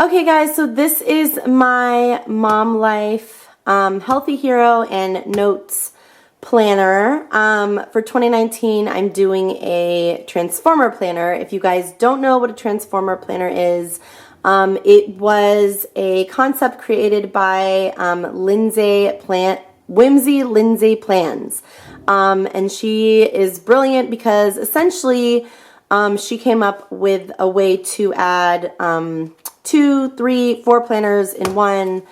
Okay guys, so this is my Mom Life Healthy Hero and Notes planner. For 2019, I'm doing a Transformer planner. If you guys don't know what a Transformer planner is, it was a concept created by Whimsy Lindsay Plans. And she is brilliant because essentially she came up with a way to add 2, 3, 4 planners in one.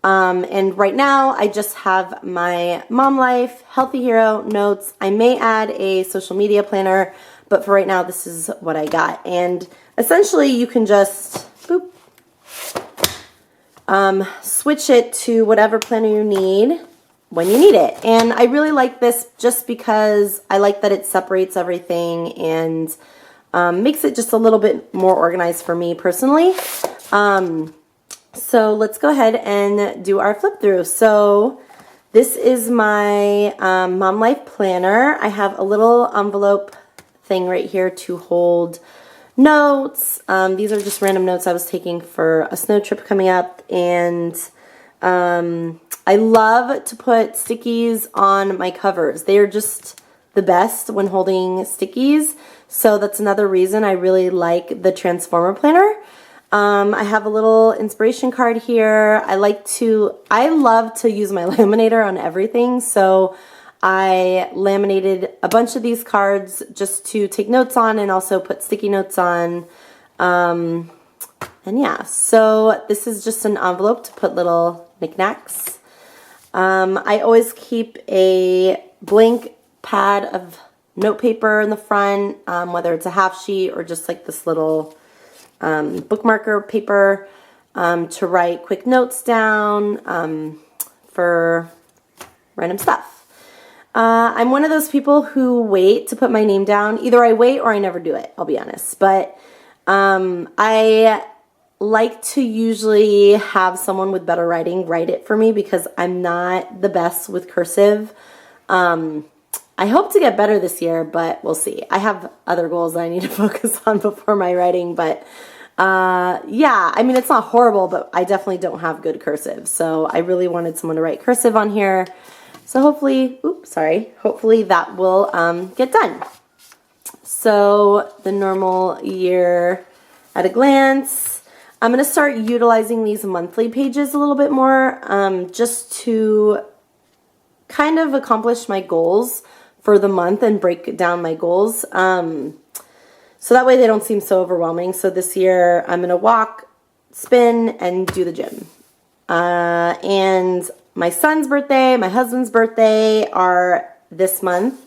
And right now I just have my Mom Life Healthy Hero Notes. I may add a social media planner, but for right now this is what I got. And essentially you can just boop, switch it to whatever planner you need when you need it. And I really like this just because I like that it separates everything and makes it just a little bit more organized for me personally. So let's go ahead and do our flip through. So this is my Mom Life planner. I have a little envelope thing right here to hold notes. These are just random notes I was taking for a snow trip coming up. And I love to put stickies on my covers. They are just the best when holding stickies. So that's another reason I really like the Transformer planner. I have a little inspiration card here. I love to use my laminator on everything. So I laminated a bunch of these cards just to take notes on and also put sticky notes on. And yeah, so this is just an envelope to put little knickknacks. I always keep a blank pad of note paper in the front, whether it's a half sheet or just like this little bookmarker paper to write quick notes down for random stuff. I'm one of those people who wait to put my name down. Either I wait or I never do it, I'll be honest. But I like to usually have someone with better writing write it for me because I'm not the best with cursive. I hope to get better this year, but we'll see. I have other goals that I need to focus on before my writing, but yeah, I mean, it's not horrible, but I definitely don't have good cursive. So I really wanted someone to write cursive on here. So hopefully, hopefully that will get done. So the normal year at a glance. I'm going to start utilizing these monthly pages a little bit more just to kind of accomplish my goals for the month and break down my goals. So that way they don't seem so overwhelming. So this year I'm going to walk, spin, and do the gym. And my son's birthday, my husband's birthday are this month.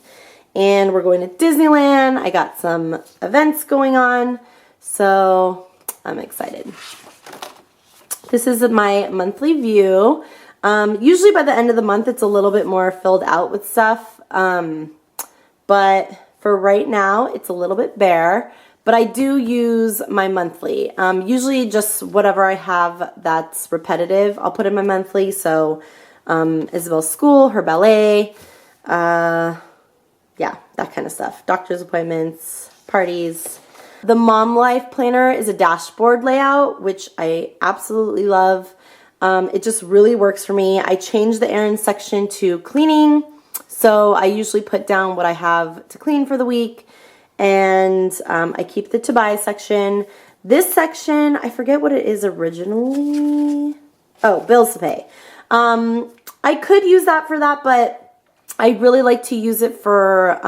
And we're going to Disneyland. I got some events going on. So I'm excited. This is my monthly view. Usually by the end of the month, it's a little bit more filled out with stuff. But for right now, it's a little bit bare. But I do use my monthly. Usually just whatever I have that's repetitive, I'll put in my monthly. So Isabel's school, her ballet, yeah, that kind of stuff. Doctor's appointments, parties. The Mom Life planner is a dashboard layout, which I absolutely love. It just really works for me. I changed the errands section to cleaning. So I usually put down what I have to clean for the week. And I keep the to buy section. This section, I forget what it is originally. Oh, bills to pay. I could use that for that, but I really like to use it for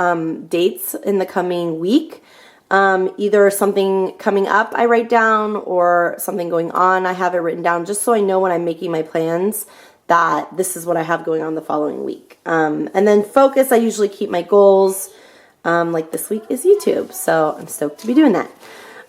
dates in the coming week. Either something coming up I write down or something going on I have it written down just so I know when I'm making my plans that this is what I have going on the following week. And then focus, I usually keep my goals. Like this week is YouTube, so I'm stoked to be doing that.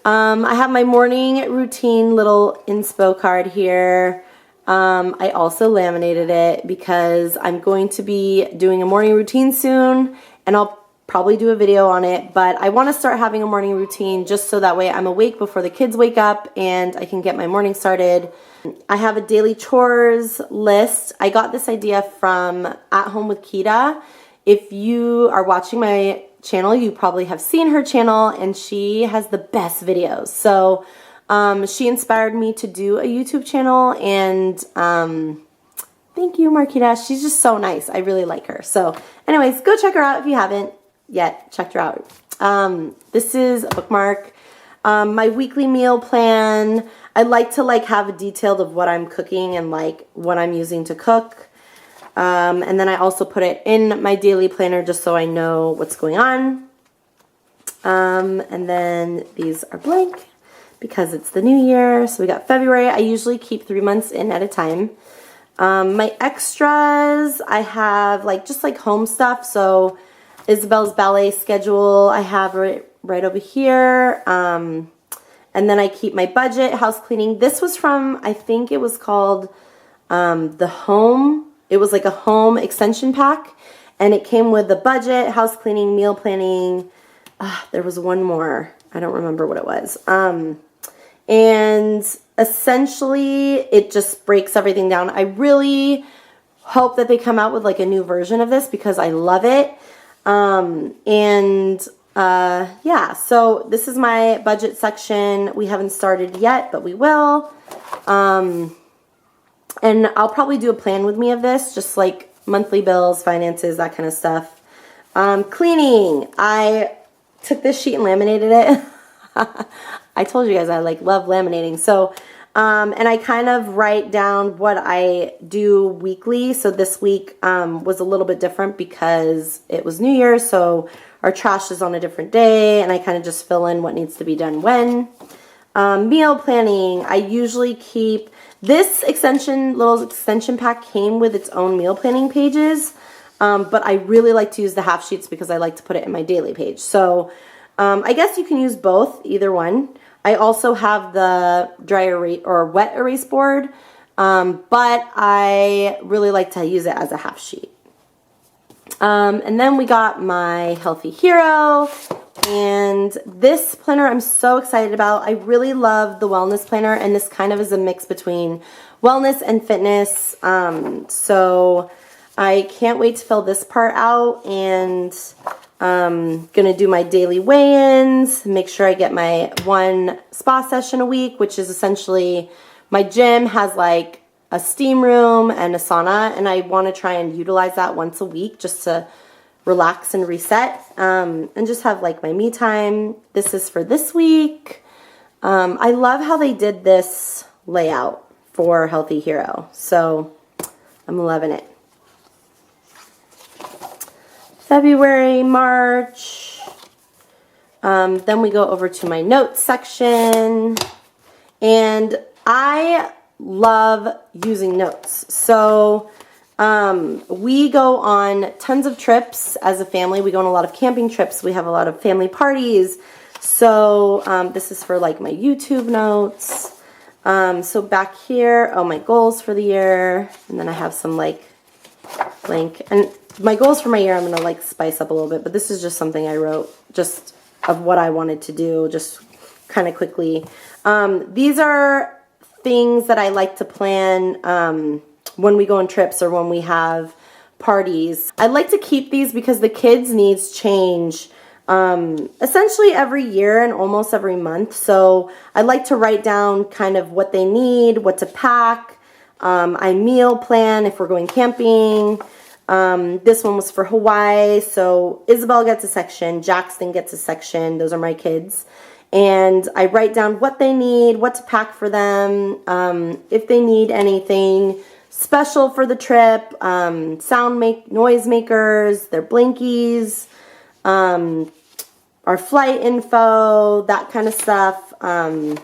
I have my morning routine little inspo card here. I also laminated it because I'm going to be doing a morning routine soon, and I'll probably do a video on it, but I want to start having a morning routine just so that way I'm awake before the kids wake up and I can get my morning started. I have a daily chores list. I got this idea from At Home with Kita. If you are watching my channel, you probably have seen her channel, and she has the best videos. So She inspired me to do a YouTube channel, and thank you, Marquita. She's just so nice. I really like her. So anyways, go check her out if you haven't yet checked her out. This is a bookmark. My weekly meal plan. I like to have a detailed of what I'm cooking and what I'm using to cook. And then I also put it in my daily planner just so I know what's going on. And then these are blank because it's the new year. So we got February. I usually keep 3 months in at a time. My extras, I have just home stuff. So Isabel's ballet schedule I have right over here. And then I keep my budget, house cleaning. This was from, I think it was called the Home. It was like a home extension pack. And it came with the budget, house cleaning, meal planning. There was one more. I don't remember what it was. And essentially, it just breaks everything down. I really hope that they come out with a new version of this because I love it. Yeah, so this is my budget section. We haven't started yet, but we will. And I'll probably do a plan with me of this, just monthly bills, finances, that kind of stuff. Cleaning. I took this sheet and laminated it. I told you guys I love laminating. So, and I kind of write down what I do weekly. So this week was a little bit different because it was New Year's. So our trash is on a different day, and I kind of just fill in what needs to be done when. Meal planning. I usually keep this little extension pack came with its own meal planning pages. But I really like to use the half sheets because I like to put it in my daily page. So I guess you can use both, either one. I also have the dry erase or wet erase board, but I really like to use it as a half sheet. And then we got my Healthy Hero, and this planner I'm so excited about. I really love the wellness planner, and this kind of is a mix between wellness and fitness. So I can't wait to fill this part out, and gonna do my daily weigh-ins, make sure I get my 1 spa session a week, which is essentially my gym has a steam room and a sauna, and I want to try and utilize that once a week just to relax and reset, and just have my me time. This is for this week. I love how they did this layout for Healthy Hero, so I'm loving it. February, March, then we go over to my notes section, and I love using notes. So we go on tons of trips as a family. We go on a lot of camping trips. We have a lot of family parties. So this is for my YouTube notes. So back here, my goals for the year, and then I have some blank, and my goals for my year I'm gonna spice up a little bit, but this is just something I wrote just of what I wanted to do, just kind of quickly. These are things that I like to plan when we go on trips or when we have parties. I like to keep these because the kids' needs change essentially every year and almost every month. So I like to write down kind of what they need, what to pack. I meal plan if we're going camping. This one was for Hawaii. So Isabel gets a section, Jackson gets a section. Those are my kids. And I write down what they need, what to pack for them, if they need anything special for the trip, noise makers, their blankies, our flight info, that kind of stuff. And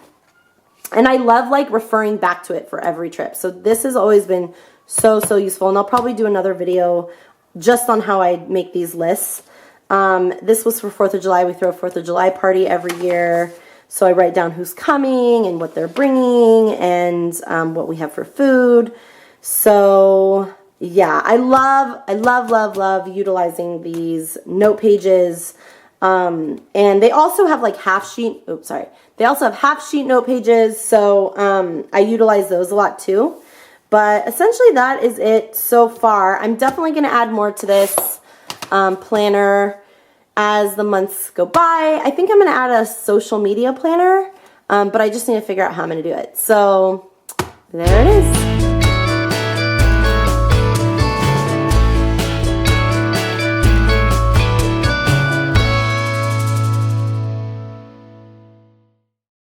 I love referring back to it for every trip. So this has always been so useful. And I'll probably do another video just on how I make these lists. This was for 4th of July. We throw a 4th of July party every year. So I write down who's coming and what they're bringing and what we have for food. So yeah, I love utilizing these note pages. And they also have half sheet, they also have half sheet note pages. So I utilize those a lot too. But essentially that is it so far. I'm definitely going to add more to this planner as the months go by. I think I'm going to add a social media planner. but I just need to figure out how I'm going to do it. So there it is.